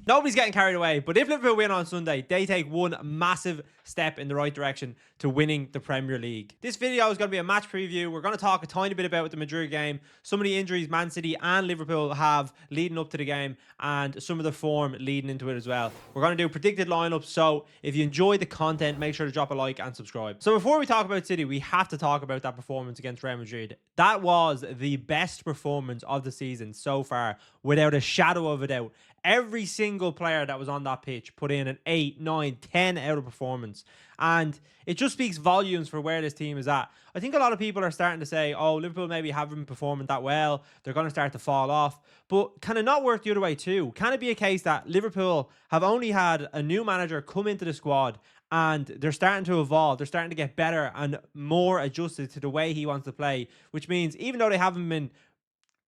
Nobody's getting carried away, but if Liverpool win on Sunday, they take one massive step in the right direction to winning the Premier League. This video is going to be a match preview. We're going to talk a tiny bit about the Madrid game, some of the injuries Man City and Liverpool have leading up to the game, and some of the form leading into it as well. We're going to do predicted lineups, so if you enjoy the content, make sure to drop a like and subscribe. So before we talk about City, we have to talk about that performance against Real Madrid. That was the best performance of the season so far, without a shadow of a doubt. Every single player that was on that pitch put in an 8, 9, 10 out of performance. And it just speaks volumes for where this team is at. I think a lot of people are starting to say, oh, Liverpool maybe haven't been performing that well. They're going to start to fall off. But can it not work the other way too? Can it be a case that Liverpool have only had a new manager come into the squad and they're starting to evolve, they're starting to get better and more adjusted to the way he wants to play, which means even though they haven't been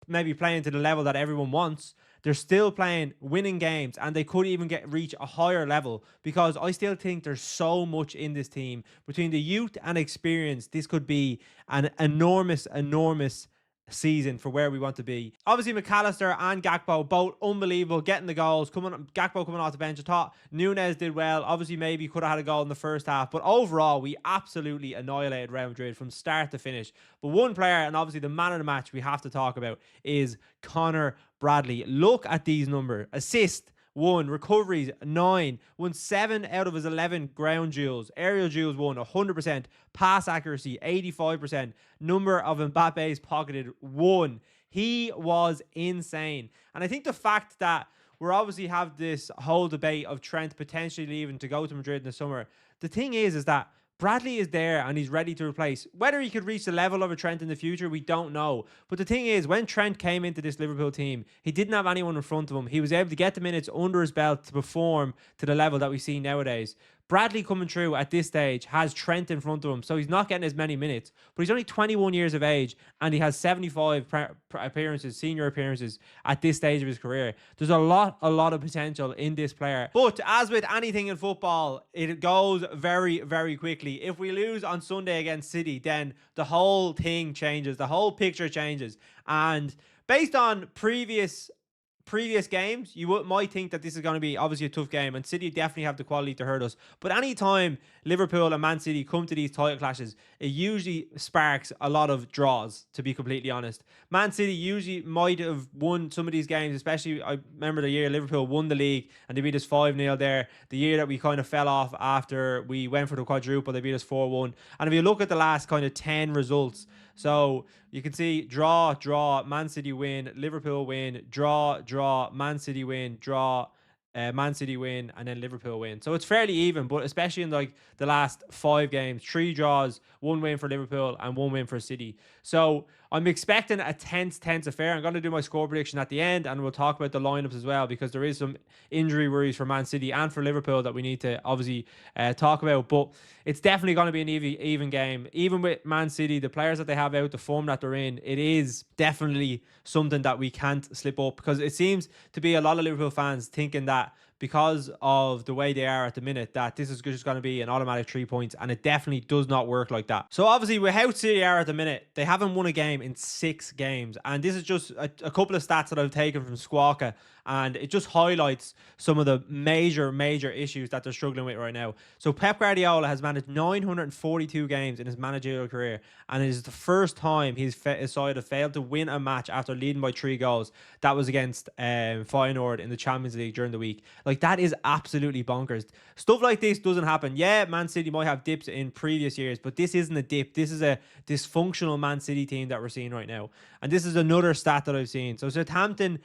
maybe playing to the level that everyone wants, they're still playing winning games, and they could even reach a higher level, because I still think there's so much in this team between the youth and experience. This could be an enormous season for where we want to be. Obviously, McAllister and Gakpo both unbelievable, getting the goals. Gakpo coming off the bench. I thought Nunes did well. Obviously, maybe could have had a goal in the first half, but overall, we absolutely annihilated Real Madrid from start to finish. But one player, and obviously the man of the match we have to talk about, is Connor Bradley. Look at these numbers: assist 1, recoveries 9, won 7 out of his 11 ground duels, aerial duels won 100%, pass accuracy 85%, number of Mbappe's pocketed 1. He was insane. And I think the fact that we're obviously have this whole debate of Trent potentially leaving to go to Madrid in the summer, the thing is that Bradley is there and he's ready to replace. Whether he could reach the level of a Trent in the future, we don't know. But the thing is, when Trent came into this Liverpool team, he didn't have anyone in front of him. He was able to get the minutes under his belt to perform to the level that we see nowadays. Bradley coming through at this stage has Trent in front of him, so he's not getting as many minutes, but he's only 21 years of age and he has 75 appearances, senior appearances at this stage of his career. There's a lot of potential in this player. But as with anything in football, it goes very quickly. If we lose on Sunday against City, then the whole thing changes, the whole picture changes. And based on previous games, you might think that this is going to be obviously a tough game, and City definitely have the quality to hurt us. But anytime Liverpool and Man City come to these title clashes, it usually sparks a lot of draws, to be completely honest. Man City usually might have won some of these games, especially I remember the year Liverpool won the league and they beat us 5-0 there. The year that we kind of fell off after we went for the quadruple, they beat us 4-1. And if you look at the last kind of 10 results, so you can see draw, Man City win, Liverpool win, draw, Man City win, draw, Man City win, and then Liverpool win. So it's fairly even, but especially in like the last 5 games, 3 draws, 1 win for Liverpool and 1 win for City. So I'm expecting a tense affair. I'm going to do my score prediction at the end, and we'll talk about the lineups as well, because there is some injury worries for Man City and for Liverpool that we need to obviously talk about. But it's definitely going to be an even game. Even with Man City, the players that they have out, the form that they're in, it is definitely something that we can't slip up, because it seems to be a lot of Liverpool fans thinking that because of the way they are at the minute, that this is just going to be an automatic 3 points, and it definitely does not work like that. So obviously, with how City are at the minute, they haven't won a game in 6 games, and this is just a couple of stats that I've taken from Squawka, and it just highlights some of the major issues that they're struggling with right now. So Pep Guardiola has managed 942 games in his managerial career, and it is the first time his side have failed to win a match after leading by 3 goals. That was against Feyenoord in the Champions League during the week. Like, that is absolutely bonkers. Stuff like this doesn't happen. Yeah, Man City might have dips in previous years, but this isn't a dip. This is a dysfunctional Man City team that we're seeing right now. And this is another stat that I've seen. So Southampton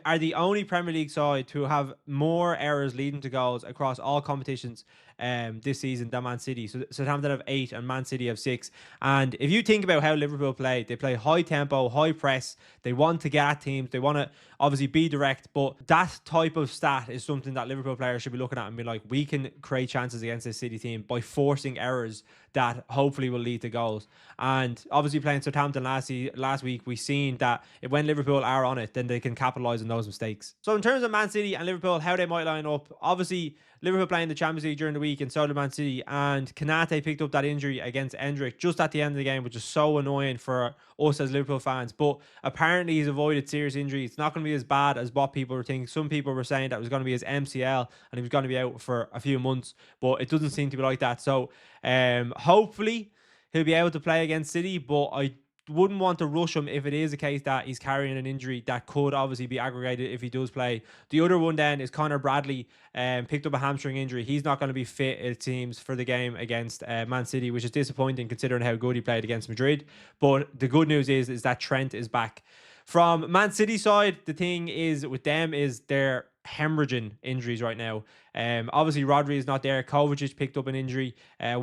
are the only Premier League side to have more errors leading to goals across all competitions this season than Man City. So Southampton have 8 and Man City have 6. And if you think about how Liverpool play, they play high tempo, high press. They want to get at teams. They want to obviously be direct. But that type of stat is something that Liverpool players should be looking at and be like, we can create chances against this City team by forcing errors that hopefully will lead to goals. And obviously playing Southampton last week, we've seen that when Liverpool are on it, then they can capitalise on those mistakes. So in terms of Man City and Liverpool, how they might line up, obviously Liverpool playing the Champions League during the week in Southern Man City, and Kanate picked up that injury against Endrick just at the end of the game, which is so annoying for us as Liverpool fans. But apparently he's avoided serious injury. It's not going to be as bad as what people were thinking. Some people were saying that it was going to be his MCL and he was going to be out for a few months, but it doesn't seem to be like that. So hopefully he'll be able to play against City, but I wouldn't want to rush him if it is a case that he's carrying an injury that could obviously be aggravated if he does play. The other one then is Connor Bradley, picked up a hamstring injury. He's not going to be fit, it seems, for the game against Man City, which is disappointing considering how good he played against Madrid. But the good news is that Trent is back. From Man City side, the thing is with them is they're hemorrhaging injuries right now. Obviously Rodri is not there. Kovacic picked up an injury.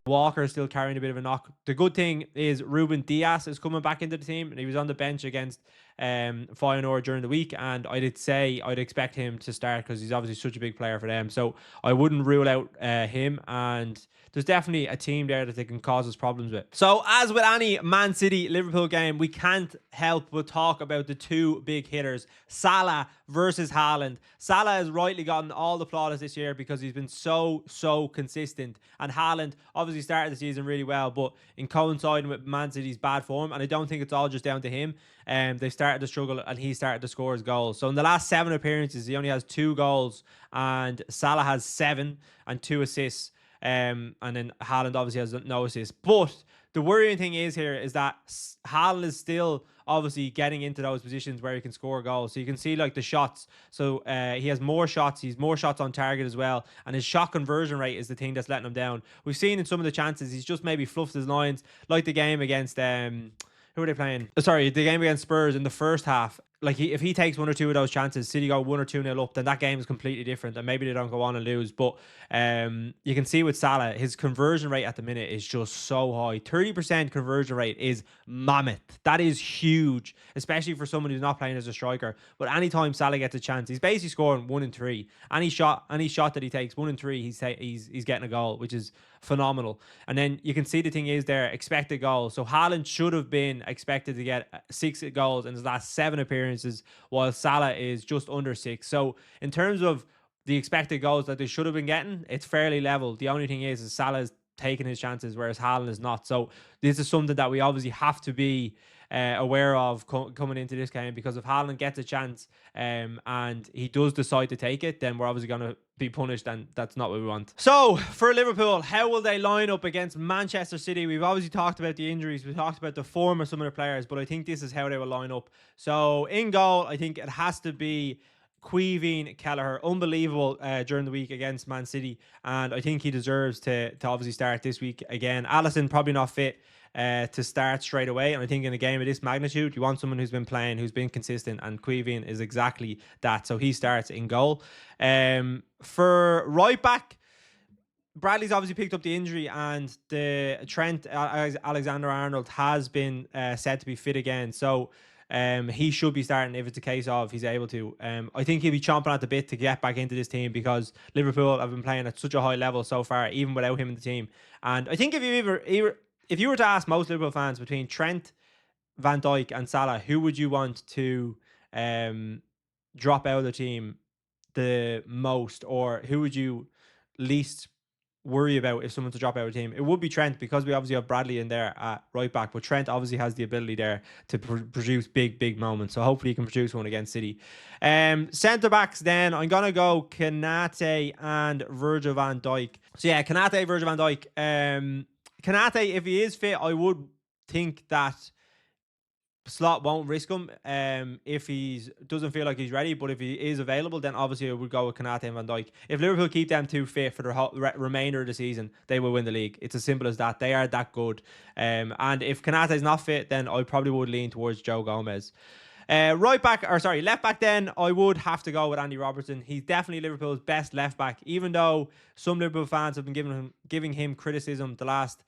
Walker is still carrying a bit of a knock. The good thing is Ruben Dias is coming back into the team, and he was on the bench against Feyenoord during the week, and I'd expect him to start because he's obviously such a big player for them. So I wouldn't rule out him, and there's definitely a team there that they can cause us problems with. So as with any Man City Liverpool game, we can't help but talk about the two big hitters, Salah versus Haaland. Salah has rightly gotten all the plaudits this year because he's been so consistent, and Haaland obviously started the season really well, but in coinciding with Man City's bad form, and I don't think it's all just down to him. They started to struggle and he started to score his goals. So in the last 7 appearances, he only has 2 goals, and Salah has 7 and 2 assists. And then Haaland obviously has no assists. But the worrying thing is here is that Haaland is still obviously getting into those positions where he can score goals. So you can see like the shots. So he has more shots. He's more shots on target as well. And his shot conversion rate is the thing that's letting him down. We've seen in some of the chances, he's just maybe fluffed his lines, like the game against who are they playing? Sorry, the game against Spurs in the first half. Like if he takes 1 or 2 of those chances, City go 1 or 2-0 up, then that game is completely different, and maybe they don't go on and lose. But you can see with Salah, his conversion rate at the minute is just so high. 30% conversion rate is mammoth. That is huge, especially for someone who's not playing as a striker. But anytime Salah gets a chance, he's basically scoring 1 in 3. Any shot that he takes, 1 in 3, he's getting a goal, which is phenomenal. And then you can see the thing is there, expected goals. So Haaland should have been expected to get 6 goals in his last 7 appearances, while Salah is just under 6. So in terms of the expected goals that they should have been getting, it's fairly level. The only thing is Salah is taking his chances, whereas Haaland is not. So this is something that we obviously have to be aware of coming into this game, because if Haaland gets a chance and he does decide to take it, then we're obviously going to be punished, and that's not what we want. So for Liverpool, how will they line up against Manchester City? We've obviously talked about the injuries, we talked about the form of some of the players, but I think this is how they will line up. So in goal, I think it has to be Caoimhín Kelleher. Unbelievable during the week against Man City, and I think he deserves to obviously start this week again. Alisson probably not fit to start straight away, and I think in a game of this magnitude, you want someone who's been playing, who's been consistent, and Caoimhín is exactly that. So he starts in goal. For right back, Bradley's obviously picked up the injury, and the Trent Alexander-Arnold has been said to be fit again. So he should be starting if it's a case of he's able to. I think he'll be chomping at the bit to get back into this team, because Liverpool have been playing at such a high level so far, even without him in the team. And I think if you were to ask most Liverpool fans between Trent, Van Dijk, and Salah, who would you want to drop out of the team the most, or who would you least worry about if someone to drop out of the team? It would be Trent, because we obviously have Bradley in there at right back, but Trent obviously has the ability there to produce big moments, so hopefully he can produce one against City. Centre backs, then I'm gonna go Kanate and Virgil van Dijk. So yeah, Kanate, Virgil van Dijk. Kanate, if he is fit, I would think that Slot won't risk him if he doesn't feel like he's ready, but if he is available, then obviously I would go with Kanate and Van Dijk. If Liverpool keep them 2 fit for the whole remainder of the season, they will win the league. It's as simple as that. They are that good. And if Kanate is not fit, then I probably would lean towards Joe Gomez. Left back, then I would have to go with Andy Robertson. He's definitely Liverpool's best left back, even though some Liverpool fans have been giving him criticism the last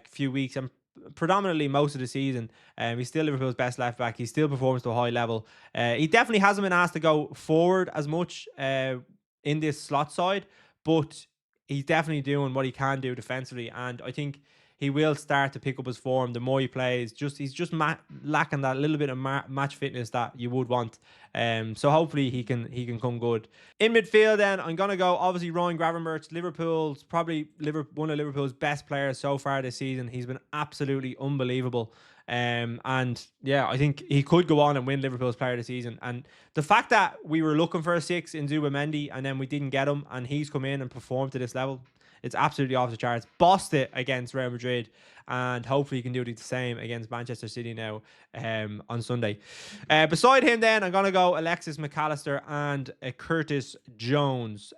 few weeks, and predominantly most of the season. He's still Liverpool's best left back. He still performs to a high level. He definitely hasn't been asked to go forward as much in this slot side, but he's definitely doing what he can do defensively, and I think he will start to pick up his form the more he plays. He's just lacking that little bit of match fitness that you would want. So hopefully he can come good. In midfield, then I'm gonna go obviously Ryan Gravenberch, Liverpool's probably one of Liverpool's best players so far this season. He's been absolutely unbelievable. And yeah, I think he could go on and win Liverpool's player of the season. And the fact that we were looking for a six in Zubimendi and then we didn't get him, and he's come in and performed to this level, it's absolutely off the charts. Bossed it against Real Madrid, and hopefully he can do the same against Manchester City now on Sunday. Beside him, then I'm gonna go Alexis McAllister and Curtis Jones.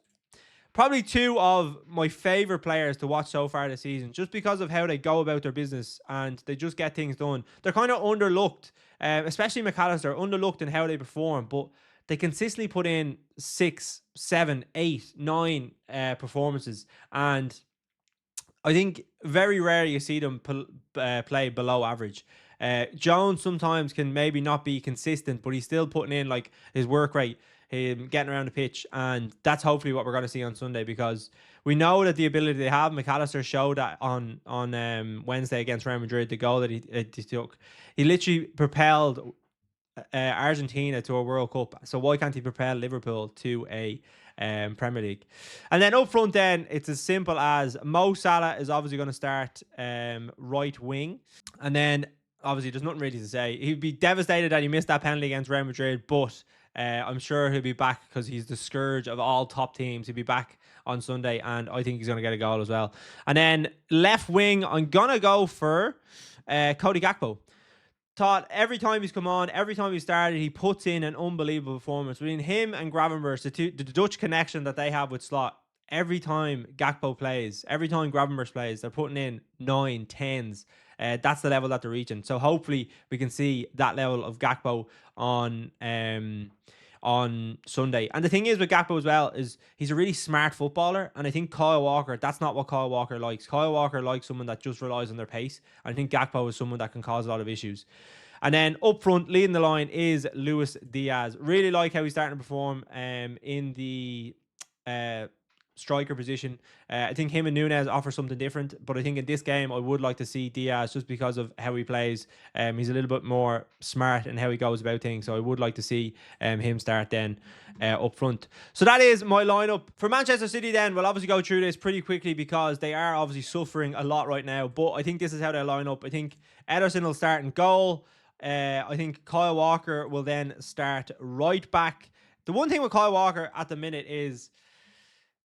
Probably two of my favorite players to watch so far this season, just because of how they go about their business and they just get things done. They're kind of underlooked, especially McAllister, underlooked in how they perform, but they consistently put in 6, 7, 8, 9 performances, and I think very rarely you see them play below average. Jones sometimes can maybe not be consistent, but he's still putting in like his work rate, him getting around the pitch, and that's hopefully what we're going to see on Sunday, because we know that the ability they have. McAllister showed that on Wednesday against Real Madrid, the goal that he took. He literally propelled Argentina to a World Cup. So why can't he propel Liverpool to a Premier League? And then up front, then it's as simple as Mo Salah is obviously going to start right wing, and then obviously there's nothing really to say. He'd be devastated that he missed that penalty against Real Madrid, but I'm sure he'll be back because he's the scourge of all top teams. He'll be back on Sunday, and I think he's going to get a goal as well. And then left wing, I'm going to go for Cody Gakpo. Thought every time he's come on, every time he started, he puts in an unbelievable performance. Between him and Gravenberch, the Dutch connection that they have with Slot, every time Gakpo plays, every time Gravenberch plays, they're putting in 9, 10s. That's the level that they're reaching. So hopefully we can see that level of Gakpo on Sunday. And the thing is with Gakpo as well is he's a really smart footballer, and I think Kyle Walker, that's not what Kyle Walker likes. Kyle Walker likes someone that just relies on their pace. I think Gakpo is someone that can cause a lot of issues. And then up front, leading the line is Luis Diaz. Really like how he's starting to perform in the striker position. I think him and Nunez offer something different, but I think in this game I would like to see Diaz just because of how he plays. He's a little bit more smart in how he goes about things, so I would like to see him start then up front. So that is my lineup for Manchester City. Then we'll obviously go through this pretty quickly because they are obviously suffering a lot right now, but I think this is how they line up. I think Ederson will start in goal. I think Kyle Walker will then start right back. The one thing with Kyle Walker at the minute is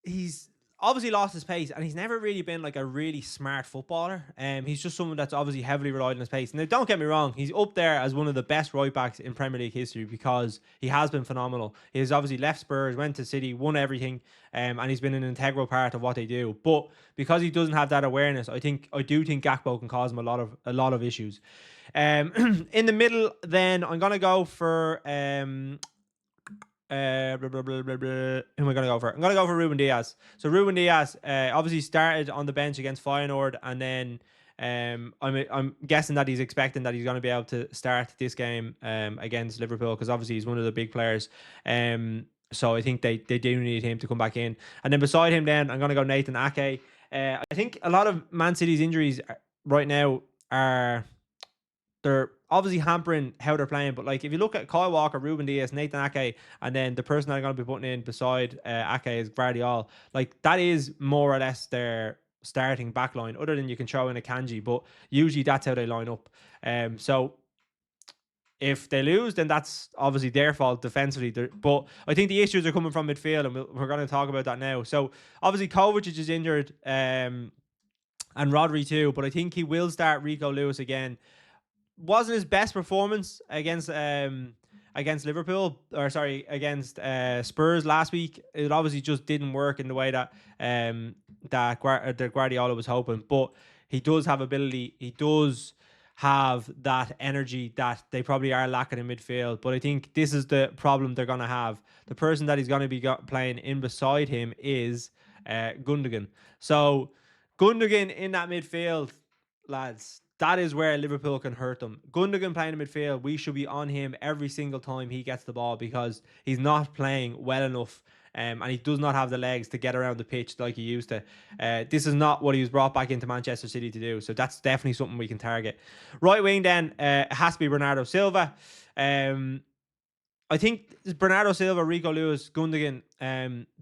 he's obviously lost his pace, and he's never really been like a really smart footballer. He's just someone that's obviously heavily relied on his pace. Now, don't get me wrong, he's up there as one of the best right backs in Premier League history because he has been phenomenal. He's obviously left Spurs, went to City, won everything, and he's been an integral part of what they do. But because he doesn't have that awareness, I do think Gakpo can cause him a lot of issues. In the middle, then I'm gonna go for who am I gonna go for? I'm gonna go for Ruben Diaz. So Ruben Diaz obviously started on the bench against Feyenoord, and then I'm guessing that he's expecting that he's going to be able to start this game against Liverpool, because obviously he's one of the big players. So I think they do need him to come back in. And then beside him, then I'm going to go Nathan Ake. I think a lot of Man City's injuries right now they're obviously hampering how they're playing. But like if you look at Kyle Walker, Ruben Diaz, Nathan Ake, and then the person that I'm going to be putting in beside Ake is Guardiola, like that is more or less their starting backline, other than you can throw in a Kanji, but usually that's how they line up. So if they lose, then that's obviously their fault defensively. But I think the issues are coming from midfield, and we're going to talk about that now. So obviously Kovacic is injured, and Rodri too, but I think he will start Rico Lewis again. Wasn't his best performance against Liverpool, or sorry, against Spurs last week. It obviously just didn't work in the way that that Guardiola was hoping. But he does have ability. He does have that energy that they probably are lacking in midfield. But I think this is the problem they're going to have. The person that he's going to be playing in beside him is Gundogan. So Gundogan in that midfield, lads, that is where Liverpool can hurt them. Gundogan playing in midfield, we should be on him every single time he gets the ball, because he's not playing well enough and he does not have the legs to get around the pitch like he used to. This is not what he was brought back into Manchester City to do, so that's definitely something we can target. Right wing then, it has to be Bernardo Silva. I think Bernardo Silva, Rico Lewis, Gundogan,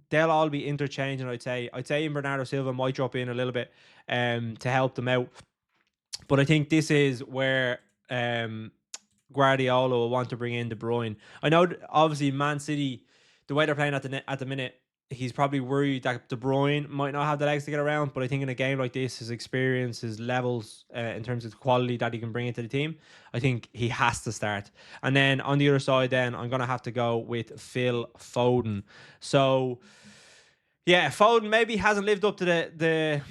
they'll all be interchanging. I'd say Bernardo Silva might drop in a little bit to help them out, but I think this is where Guardiola will want to bring in De Bruyne. I know, obviously, Man City, the way they're playing at the minute, he's probably worried that De Bruyne might not have the legs to get around. But I think in a game like this, his experience, his levels, in terms of the quality that he can bring into the team, I think he has to start. And then on the other side, then I'm gonna have to go with Phil Foden. So yeah, Foden maybe hasn't lived up to the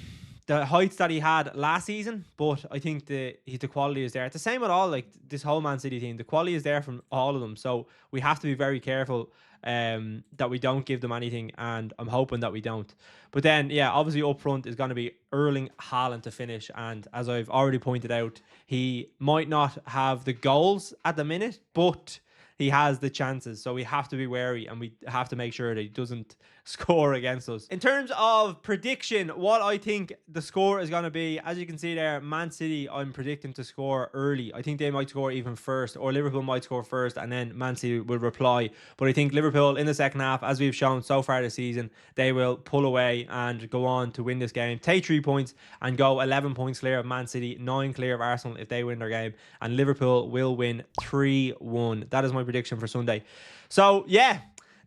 heights that he had last season, but I think the quality is there. It's the same with all, like, this whole Man City team. The quality is there from all of them, so we have to be very careful that we don't give them anything, and I'm hoping that we don't. But then, yeah, obviously up front is going to be Erling Haaland to finish, and as I've already pointed out, he might not have the goals at the minute, but he has the chances, so we have to be wary, and we have to make sure that he doesn't score against us. In terms of prediction, what I think the score is going to be, as you can see there, Man City, I'm predicting to score early. I think they might score even first, or Liverpool might score first, and then Man City will reply. But I think Liverpool in the second half, as we've shown so far this season, they will pull away and go on to win this game, take 3 points, and go 11 points clear of Man City, 9 clear of Arsenal if they win their game, and Liverpool will win 3-1. That is my prediction for Sunday. So yeah,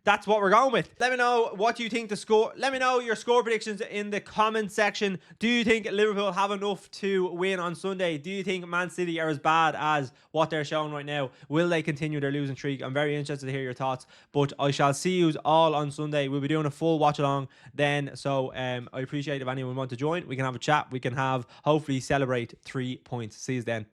that's what we're going with. Let me know what you think the score. Let me know your score predictions in the comment section. Do you think Liverpool have enough to win on Sunday? Do you think Man City are as bad as what they're showing right now? Will they continue their losing streak? I'm very interested to hear your thoughts, but I shall see you all on Sunday. We'll be doing a full watch along then, so I appreciate if anyone wants to join. We can have a chat. We can have, hopefully, celebrate 3 points. See you then.